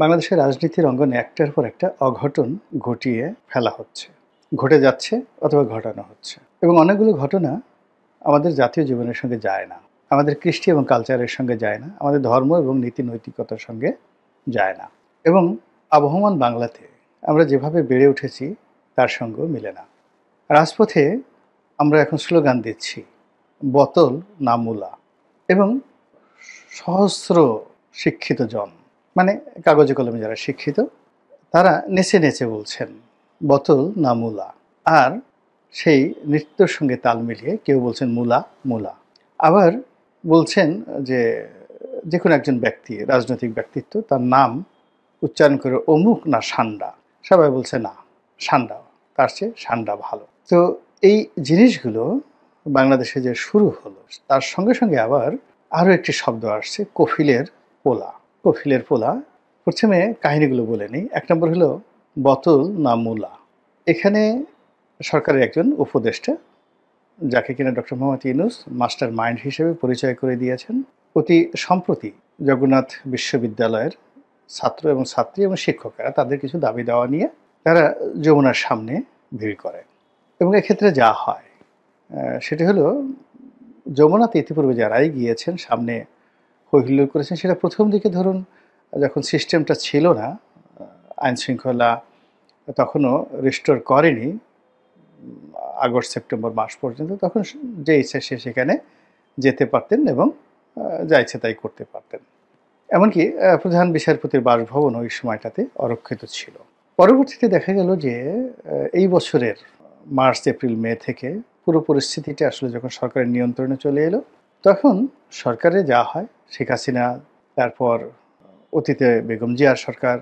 বাংলাদেশের রাজনীতির অঙ্গনে একটার পর একটা অঘটন ঘটিয়ে ফেলা হচ্ছে, ঘটে যাচ্ছে অথবা ঘটানো হচ্ছে। এবং অনেকগুলো ঘটনা আমাদের জাতীয় জীবনের সঙ্গে যায় না, আমাদের কৃষ্টি এবং কালচারের সঙ্গে যায় না, আমাদের ধর্ম এবং নীতি নৈতিকতার সঙ্গে যায় না। এবং আবহমান বাংলাতে আমরা যেভাবে বেড়ে উঠেছি তার সঙ্গেও মিলে না। রাজপথে আমরা এখন স্লোগান দিচ্ছি, বোতল না মূলা। এবং সহস্র শিক্ষিত জন, মানে কাগজে কলমে যারা শিক্ষিত, তারা নেচে নেচে বলছেন বোতল না মূলা। আর সেই নৃত্যর সঙ্গে তাল মিলিয়ে কেউ বলছেন মূলা মূলা। আবার বলছেন যে যে কোনো একজন ব্যক্তি, রাজনৈতিক ব্যক্তিত্ব, তার নাম উচ্চারণ করে অমুক না সান্ডা। সবাই বলছে না, সান্ডা, তার চেয়ে সান্ডা ভালো। তো এই জিনিসগুলো বাংলাদেশে যে শুরু হলো, তার সঙ্গে সঙ্গে আবার আরও একটি শব্দ আসছে, কফিলের পোলা। কফিলের পোলা, প্রথমে কাহিনীগুলো বলে নিই। এক নম্বর হলো বোতল না মূলা। এখানে সরকারের একজন উপদেষ্টা, যাকে কিনা doctor Mohammad Yunus master mind হিসেবে পরিচয় করে দিয়েছেন, অতি সম্প্রতি জগন্নাথ বিশ্ববিদ্যালয়ের ছাত্র এবং ছাত্রী এবং শিক্ষকেরা তাদের কিছু দাবি দেওয়া নিয়ে তারা যমুনার সামনে ভিড় করে। এবং এক্ষেত্রে যা হয় সেটা হলো, যমুনাতে ইতিপূর্বে যারাই গিয়েছেন সামনে হৈহুল্লোড় করেছেন, সেটা প্রথম দিকে ধরুন যখন সিস্টেমটা ছিল না, আইন শৃঙ্খলা তখনও রিস্টোর করেনি আগস্ট সেপ্টেম্বর মাস পর্যন্ত, তখন যে ইচ্ছা সে সেখানে যেতে পারতেন এবং যা ইচ্ছে তাই করতে পারতেন। এমনকি প্রধান বিচারপতির বাসভবন ওই সময়টাতে অরক্ষিত ছিল। পরবর্তীতে দেখা গেল যে এই বছরের মার্চ এপ্রিল মে থেকে পুরো পরিস্থিতিটা আসলে যখন সরকারের নিয়ন্ত্রণে চলে এলো, তখন সরকারে যা হয়, শেখ হাসিনা, তারপর অতীতে বেগম জিয়ার সরকার,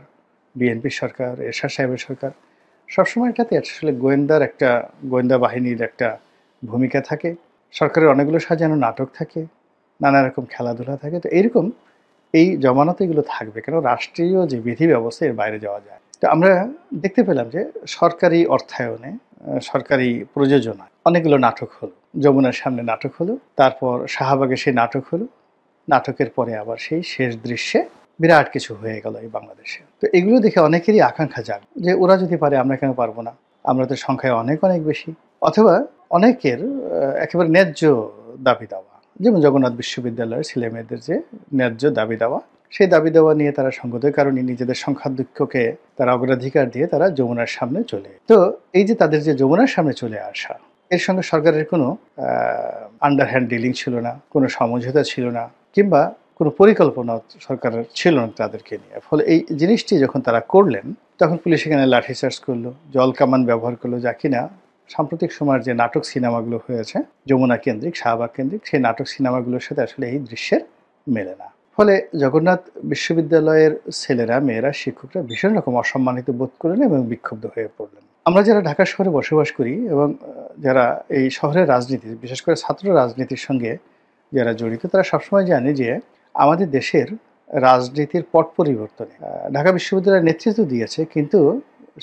বিএনপি সরকার, এরশাদ সাহেবের সরকার, সবসময়টাতে আসলে গোয়েন্দা বাহিনীর একটা ভূমিকা থাকে, সরকারের অনেকগুলো সাজানো নাটক থাকে, নানা রকম খেলাধুলা থাকে। তো এইরকম এই জমানাতে এগুলো থাকবে, কেন রাষ্ট্রীয় যে বিধি ব্যবস্থা এর বাইরে যাওয়া যায়। তো আমরা দেখতে পেলাম যে সরকারি অর্থায়নে, সরকারি প্রযোজনায় অনেকগুলো নাটক হলো। যমুনার সামনে নাটক হলো, তারপর শাহবাগে সেই নাটক হলো, নাটকের পরে আবার সেই শেষ দৃশ্যে বিরাট কিছু হয়ে গেল এই বাংলাদেশে। তো এগুলো দেখে অনেকেরই আকাঙ্ক্ষা জাগ যে ওরা যদি পারে আমরা কেন পারবো না, আমরা তো সংখ্যায় অনেক অনেক বেশি। অথবা অনেকের একেবারে ন্যায্য দাবি দাওয়া, যেমন জগন্নাথ বিশ্ববিদ্যালয়ের ছেলেমেয়েদের যে ন্যায্য দাবি দেওয়া, সেই দাবি দেওয়া নিয়ে তারা সঙ্গতের কারণে নিজেদের সংখ্যাধিক্যকে তারা অগ্রাধিকার দিয়ে তারা যমুনার সামনে চলে। তো এই যে তাদের যে যমুনার সামনে চলে আসা, এর সঙ্গে সরকারের কোনো আন্ডারহ্যান্ড ডিলিং ছিল না, কোনো সমঝোতা ছিল না, কিংবা কোনো পরিকল্পনা সরকারের ছিল না তাদেরকে নিয়ে। ফলে এই জিনিসটি যখন তারা করলেন, তখন পুলিশ এখানে লাঠিচার্জ করলো, জল কামান ব্যবহার করলো, যা কিনা সাম্প্রতিক সময়ের যে নাটক সিনেমাগুলো হয়েছে যমুনা কেন্দ্রিক, শাহবাগ কেন্দ্রিক, সেই নাটক সিনেমাগুলোর সাথে আসলে এই দৃশ্যের মেলে না। ফলে জগন্নাথ বিশ্ববিদ্যালয়ের ছেলেরা, মেয়েরা, শিক্ষকরা ভীষণ রকম অসম্মানিত বোধ করলেন এবং বিক্ষুব্ধ হয়ে পড়লেন। আমরা যারা ঢাকা শহরে বসবাস করি এবং যারা এই শহরের রাজনীতি, বিশেষ করে ছাত্র রাজনীতির সঙ্গে যারা জড়িত, তারা সবসময় জানে যে আমাদের দেশের রাজনীতির পট পরিবর্তনে ঢাকা বিশ্ববিদ্যালয়ের নেতৃত্ব দিয়েছে, কিন্তু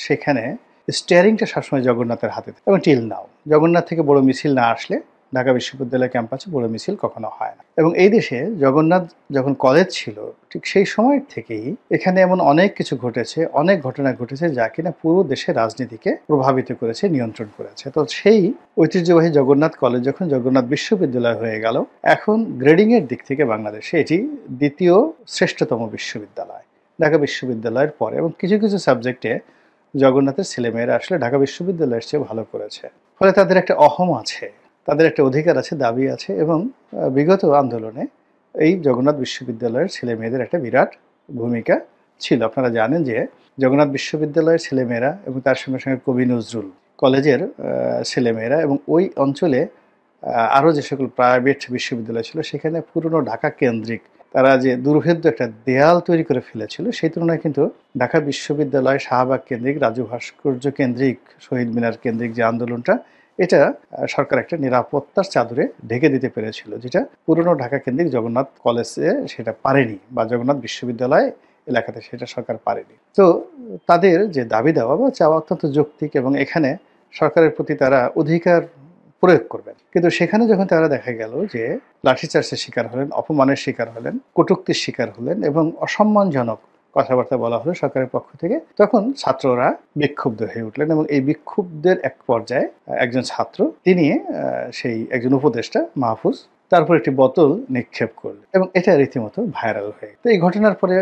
সেখানে স্টিয়ারিংটা সবসময় জগন্নাথের হাতে। এবং টিল নাও জগন্নাথ থেকে বড় মিছিল না আসলে ঢাকা বিশ্ববিদ্যালয় ক্যাম্পাসে বড় মিছিল কখনো হয় না। এবং এই দেশে জগন্নাথ যখন কলেজ ছিল, ঠিক সেই সময় থেকেই এখানে এমন অনেক কিছু ঘটেছে, অনেক ঘটনা ঘটেছে, যা কিনা পুরো দেশের রাজনীতিকে প্রভাবিত করেছে, নিয়ন্ত্রণ করেছে। তো সেই ঐতিহ্যবাহী জগন্নাথ কলেজ যখন জগন্নাথ বিশ্ববিদ্যালয় হয়ে গেল, এখন গ্রেডিংয়ের দিক থেকে বাংলাদেশে এটি দ্বিতীয় শ্রেষ্ঠতম বিশ্ববিদ্যালয় ঢাকা বিশ্ববিদ্যালয়ের পরে। এবং কিছু কিছু সাবজেক্টে জগন্নাথের ছেলেমেয়েরা আসলে ঢাকা বিশ্ববিদ্যালয়ের চেয়ে ভালো করেছে। ফলে তাদের একটা অহম আছে, তাদের একটা অধিকার আছে, দাবি আছে। এবং বিগত আন্দোলনে এই জগন্নাথ বিশ্ববিদ্যালয়ের ছেলে মেয়েদের একটা বিরাট ভূমিকা ছিল। আপনারা জানেন যে জগন্নাথ বিশ্ববিদ্যালয়ের ছেলেমেয়েরা এবং তার সঙ্গে সঙ্গে কবি নজরুল কলেজের ছেলেমেয়েরা এবং ওই অঞ্চলে আরও যে সকল প্রাইভেট বিশ্ববিদ্যালয় ছিল, সেখানে পুরনো ঢাকা কেন্দ্রিক তারা যে দুর্ভেদ্য একটা দেয়াল তৈরি করে ফেলেছিল, সেই তুলনায় কিন্তু ঢাকা বিশ্ববিদ্যালয়, শাহবাগ কেন্দ্রিক, রাজু ভাস্কর্য কেন্দ্রিক, শহীদ মিনার কেন্দ্রিক যে আন্দোলনটা, এটা সরকার একটা নিরাপত্তার চাদরে ঢেকে দিতে পেরেছিল, যেটা পুরনো ঢাকা কেন্দ্রিক জগন্নাথ কলেজে সেটা পারেনি, বা জগন্নাথ বিশ্ববিদ্যালয় এলাকাতে সেটা সরকার পারেনি। তো তাদের যে দাবি দেওয়া বা চাওয়া অত্যন্ত যৌক্তিক, এবং এখানে সরকারের প্রতি তারা অধিকার প্রয়োগ করবেন। কিন্তু সেখানে যখন তারা দেখা গেল যে লাঠিচার্জের শিকার হলেন, অপমানের শিকার হলেন, কটূক্তির শিকার হলেন এবং অসম্মানজনক কথাবার্তা বলা হলো সরকারের পক্ষ থেকে, তখন ছাত্ররা বিক্ষুব্ধ হয়ে উঠলেন এবং এই বিক্ষুব্ধের এক পর্যায়ে একজন ছাত্র তিনি সেই একজন উপদেষ্টা মাহফুজ তারপর একটি বোতল নিক্ষেপ করলেন এবং এটা রীতিমতো ভাইরাল হয়ে। তো এই ঘটনার পরে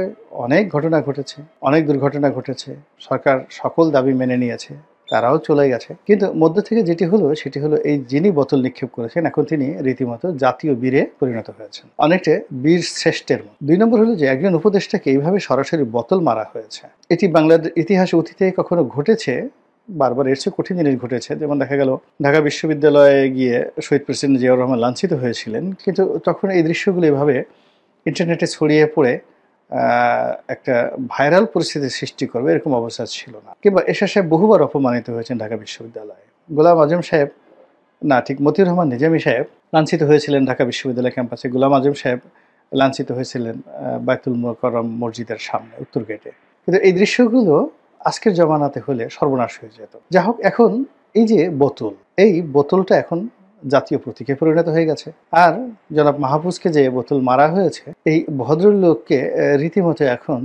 অনেক ঘটনা ঘটেছে, অনেক দুর্ঘটনা ঘটেছে, সরকার সকল দাবি মেনে নিয়েছে, তারাও চলে গেছে। কিন্তু মধ্য থেকে যেটি হলো সেটি হলো এই যিনি বোতল নিক্ষেপ করেছেন এখন তিনি রীতিমতো জাতীয় বীরে পরিণত হয়েছেন, অনেকটা বীর শ্রেষ্ঠের মতো। 2 নম্বর হলো যে একজন উপদেষ্টাকে এইভাবে সরাসরি বোতল মারা হয়েছে, এটি বাংলাদেশ ইতিহাসে অতীতে কখনো ঘটেছে? বারবার এর চেয়ে কঠিন জিনিস ঘটেছে। যেমন দেখা গেল ঢাকা বিশ্ববিদ্যালয়ে গিয়ে শহীদ প্রেসিডেন্ট জিয়াউর রহমান লাঞ্ছিত হয়েছিলেন, কিন্তু তখন এই দৃশ্যগুলো এভাবে ইন্টারনেটে ছড়িয়ে পড়ে একটা ভাইরাল পরিস্থিতির সৃষ্টি করবে এরকম অবস্থা ছিল না। কিংবা এরশাদ সাহেব বহুবার অপমানিত হয়েছেন ঢাকা বিশ্ববিদ্যালয়ে, গোলাম আজম সাহেব না ঠিক মতিউর রহমান নিজামী সাহেব লাঞ্ছিত হয়েছিলেন ঢাকা বিশ্ববিদ্যালয় ক্যাম্পাসে, গোলাম আজম সাহেব লাঞ্ছিত হয়েছিলেন বাইতুল মোকাররম মসজিদের সামনে উত্তর গেটে। কিন্তু এই দৃশ্যগুলো আজকের জমানাতে হলে সর্বনাশ হয়ে যেত। যা হোক, এখন এই যে বোতল, এই বোতলটা এখন জাতীয় প্রতীকে পরিণত হয়ে গেছে। আর জনাব মাহফুজকে যে বোতল মারা হয়েছে, এই ভদ্রলোককে রীতিমতো এখন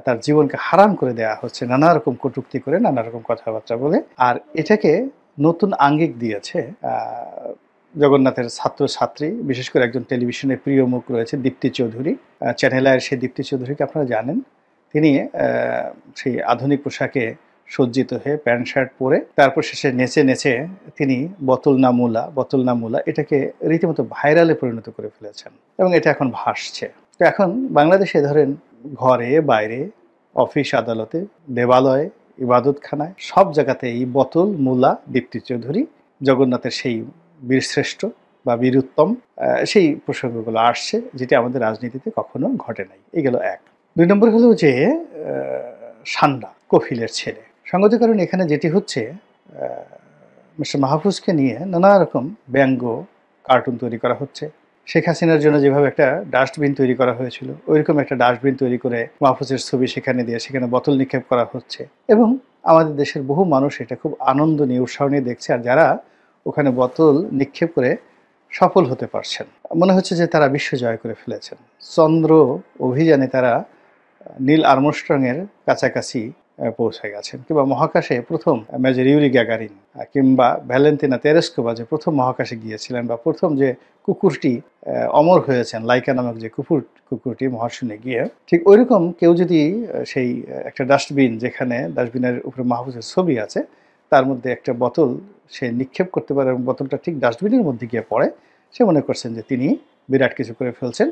তার জীবনকে হারাম করে দেওয়া হচ্ছে নানা রকম কটূক্তি করে, নানা রকম কথাবার্তা বলে। আর এটাকে নতুন আঙ্গিক দিয়েছে জগন্নাথের ছাত্রছাত্রী, বিশেষ করে একজন টেলিভিশনের প্রিয় মুখ রয়েছে দীপ্তি চৌধুরী, চ্যানেল আয়ের সেই দীপ্তি চৌধুরীকে আপনারা জানেন। তিনি সেই আধুনিক পোশাকে সজ্জিত হয়ে প্যান্ট শার্ট পরে তারপর শেষে নেচে নেচে তিনি বোতল না মুলা এটাকে রীতিমতো ভাইরালে পরিণত করে ফেলেছেন এবং এটা এখন ভাসছে। তো এখন বাংলাদেশে ধরেন ঘরে বাইরে, অফিস আদালতে, দেবালয়ে, ইবাদতখানায়, সব জায়গাতে এই বোতল মুলা দীপ্তি চৌধুরী জগন্নাথের সেই বীরশ্রেষ্ঠ বা বীরুত্তম সেই প্রসঙ্গগুলো আসছে, যেটি আমাদের রাজনীতিতে কখনো ঘটে নাই। এই গেল এক। 2 নম্বর হলো যে সান্ডা কফিলের ছেলে। সঙ্গত কারণ এখানে যেটি হচ্ছে, মিস্টার মাহফুজকে নিয়ে নানা রকম ব্যঙ্গ কার্টুন তৈরি করা হচ্ছে। শেখ হাসিনার জন্য যেভাবে একটা ডাস্টবিন তৈরি করা হয়েছিল, ওইরকম একটা ডাস্টবিন তৈরি করে মাহফুজের ছবি সেখানে দিয়ে সেখানে বোতল নিক্ষেপ করা হচ্ছে এবং আমাদের দেশের বহু মানুষ এটা খুব আনন্দ নিয়ে, উৎসাহ নিয়ে দেখছে। আর যারা ওখানে বোতল নিক্ষেপ করে সফল হতে পারছেন, মনে হচ্ছে যে তারা বিশ্ব জয় করে ফেলেছেন। চন্দ্র অভিযানে তারা নীল আর্মস্ট্রংয়ের কাছাকাছি পৌঁছে গেছেন, কিংবা মহাকাশে প্রথম মেজর ইউরি গ্যাগারিন কিংবা ভ্যালেন্টিনা তেরেস্কোভা যে প্রথম মহাকাশে গিয়েছিলেন, বা প্রথম যে কুকুরটি অমর হয়েছেন লাইকা নামক যে কুকুরটি মহাশূন্যে গিয়ে, ঠিক ওইরকম কেউ যদি সেই একটা ডাস্টবিন, যেখানে ডাস্টবিনের উপরে মাহফুজের ছবি আছে, তার মধ্যে একটা বোতল সে নিক্ষেপ করতে পারে এবং বোতলটা ঠিক ডাস্টবিনের মধ্যে গিয়ে পড়ে, সে মনে করছেন যে তিনি বিরাট কিছু করে ফেলছেন।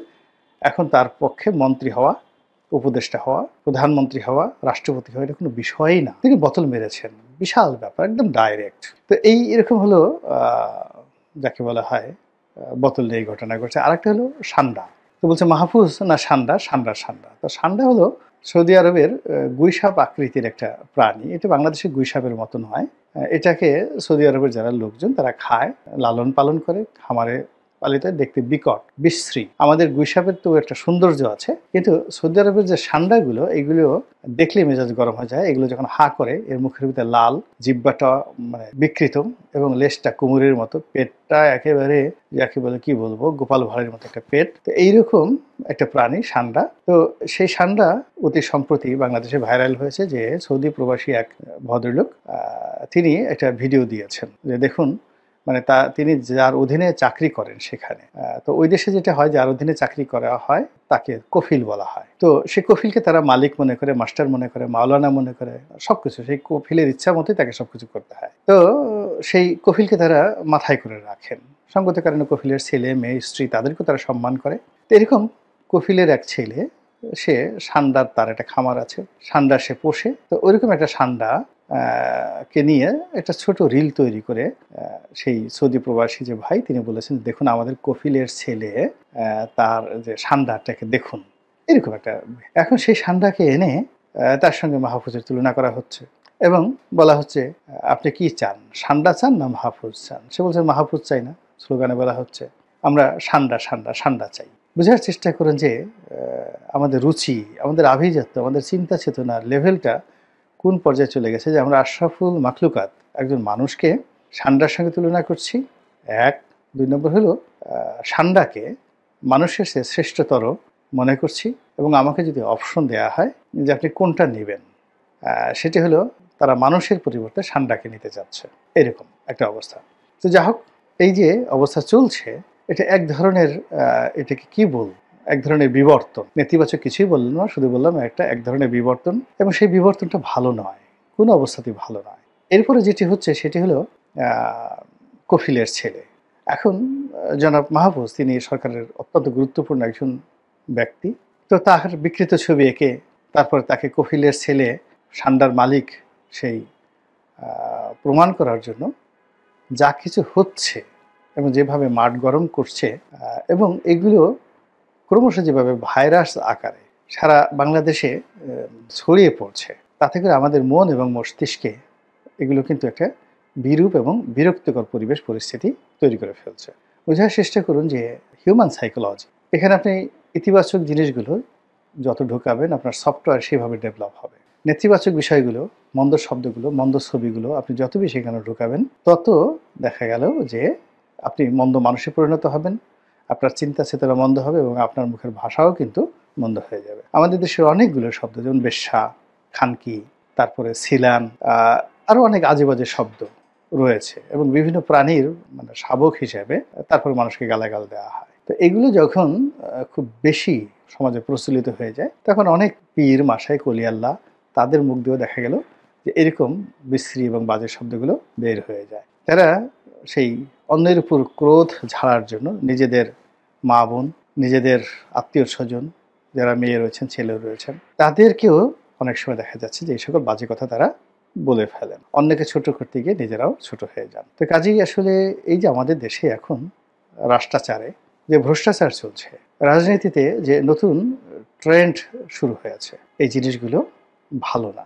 এখন তার পক্ষে মন্ত্রী হওয়া, উপদেষ্টা হওয়া, প্রধানমন্ত্রী হওয়া, রাষ্ট্রপতি হওয়া এটা কোনো বিষয়ই না। তিনি বোতল মেরেছেন, বিশাল ব্যাপার, একদম ডাইরেক্ট। তো এরকম হলো যাকে বলা হয় বোতল নিয়ে ঘটনা ঘটছে। আরেকটা হলো সান্ডা। তো বলছে মাহফুজ না সান্ডা, সান্ডা। তো সান্ডা হলো সৌদি আরবের গুইসাপ আকৃতির একটা প্রাণী। এটা বাংলাদেশের গুইসাপের মতো নয়। এটাকে সৌদি আরবের যারা লোকজন তারা খায়, লালন পালন করে, খামারে পালিত, দেখতে বিকট, বিশ্রী। আমাদের গুইসাপের তো একটা সৌন্দর্য আছে, কিন্তু সৌদি আরবের যে সান্ডাগুলো, এগুলো দেখলে মেজাজ গরম হয়ে যায়। এগুলো যখন হা করে, এর মুখের ভিতরে লাল, জিহ্বাটা মানে বিকৃত এবং লেজটা কুমুরের মতো, পেটটা একেবারে যাকে বলে কি বলবো, গোপাল ভাঁড়ের মতো একটা পেট। তো এইরকম একটা প্রাণী সান্ডা। তো সেই সান্ডা অতি সম্প্রতি বাংলাদেশে ভাইরাল হয়েছে, যে সৌদি প্রবাসী এক ভদ্রলোক তিনি একটা ভিডিও দিয়েছেন যে দেখুন, মানে তিনি যার অধীনে চাকরি করেন সেখানে, তো ওই দেশে যেটা হয়, যার অধীনে চাকরি করা হয় তাকে কফিল বলা হয়। তো সেই কফিলকে তারা মালিক মনে করে, মাস্টার মনে করে, মাওলানা মনে করে, সবকিছু সেই কফিলের ইচ্ছা মতোই তাকে সবকিছু করতে হয়। তো সেই কফিলকে তারা মাথায় করে রাখেন। সঙ্গত কারণে কফিলের ছেলে মেয়ে স্ত্রী তাদেরকেও তারা সম্মান করে। তো এরকম কফিলের এক ছেলে, সে সান্ডার, তার একটা খামার আছে, সান্ডা সে পোষে। তো ওইরকম একটা সান্ডা কে নিয়ে একটা ছোট রিল তৈরি করে সেই সৌদি প্রবাসী যে ভাই, তিনি বলেছেন দেখুন আমাদের কফিলের ছেলে, তার যে সান্ডাটাকে দেখুন, এরকম একটা। এখন সেই সান্ডাকে এনে তার সঙ্গে মাহফুজের তুলনা করা হচ্ছে এবং বলা হচ্ছে আপনি কি চান, সান্ডা চান না মাহফুজ চান? সে বলছে মাহফুজ চাই না। স্লোগানে বলা হচ্ছে আমরা সান্ডা চাই। বোঝার চেষ্টা করেন যে আমাদের রুচি, আমাদের আভিজাত্য, আমাদের চিন্তা চেতনার লেভেলটা কোন পর্যায়ে চলে গেছে, যে আমরা আশরাফুল মাখলুকাত একজন মানুষকে সান্ডার সঙ্গে তুলনা করছি। 1 2 নম্বর হলো সান্ডাকে মানুষের চেয়ে শ্রেষ্ঠতর মনে করছি, এবং আমাকে যদি অপশন দেয়া হয় যে আপনি কোনটা নেবেন, সেটি হলো তারা মানুষের পরিবর্তে ষান্ডাকে নিতে চাচ্ছে, এরকম একটা অবস্থা। তো যা হোক, এই যে অবস্থা চলছে, এটা এক ধরনের এটাকে কি বলবো, এক ধরনের বিবর্তন। নেতিবাচক কিছুই বললাম না, শুধু বললাম এক ধরনের বিবর্তন, এবং সেই বিবর্তনটা ভালো নয়, কোনো অবস্থাতেই ভালো নয়। এরপরে যেটি হচ্ছে সেটি হলো কফিলের ছেলে। এখন জনাব মাহফুজ তিনি সরকারের অত্যন্ত গুরুত্বপূর্ণ একজন ব্যক্তি। তো তার বিকৃত ছবি এঁকে তারপরে তাকে কফিলের ছেলে, ষান্ডার মালিক সেই প্রমাণ করার জন্য যা কিছু হচ্ছে এবং যেভাবে মাঠ গরম করছে, এবং এগুলো ক্রমশ যেভাবে ভাইরাস আকারে সারা বাংলাদেশে ছড়িয়ে পড়ছে, তাতে করে আমাদের মন এবং মস্তিষ্কে এগুলো কিন্তু একটা বিরূপ এবং বিরক্তিকর পরিস্থিতি তৈরি করে ফেলছে। বোঝার চেষ্টা করুন যে হিউম্যান সাইকোলজি, এখানে আপনি ইতিবাচক জিনিসগুলো যত ঢোকাবেন আপনার সফটওয়্যার সেভাবে ডেভেলপ হবে। নেতিবাচক বিষয়গুলো, মন্দ শব্দগুলো, মন্দ ছবিগুলো আপনি যত বেশি এখানে ঢোকাবেন, তত দেখা গেল যে আপনি মন্দ মানুষে পরিণত হবেন, আপনার চিন্তা চেতনা মন্দ হবে এবং আপনার মুখের ভাষাও কিন্তু মন্দ হয়ে যাবে। আমাদের দেশের অনেকগুলো শব্দ, যেমন বেশ্যা, খানকি, তারপরে ছিলান, আরও অনেক আজে বাজে শব্দ রয়েছে, এবং বিভিন্ন প্রাণীর মানে শাবক হিসেবে তারপরে মানুষকে গালাগাল দেওয়া হয়। তো এগুলো যখন খুব বেশি সমাজে প্রচলিত হয়ে যায়, তখন অনেক পীর, মাসায়, কলিয়াল্লাহ তাদের মুখ দিয়েও দেখা গেল যে এরকম বিশ্রী এবং বাজে শব্দগুলো বের হয়ে যায়। তারা সেই অন্যের উপর ক্রোধ ঝাড়ার জন্য নিজেদের মা বোন, নিজেদের আত্মীয় স্বজন যারা মেয়ে রয়েছেন, ছেলে রয়েছেন, তাদেরকেও অনেক সময় দেখা যাচ্ছে যে এই সকল বাজে কথা তারা বলে ফেলেন, অন্যকে ছোট করতে গিয়ে নিজেরাও ছোট হয়ে যান। তো কাজেই আসলে এই যে আমাদের দেশে এখন রাষ্ট্রাচারে যে ভ্রষ্টাচার চলছে, রাজনীতিতে যে নতুন ট্রেন্ড শুরু হয়েছে, এই জিনিসগুলো ভালো না।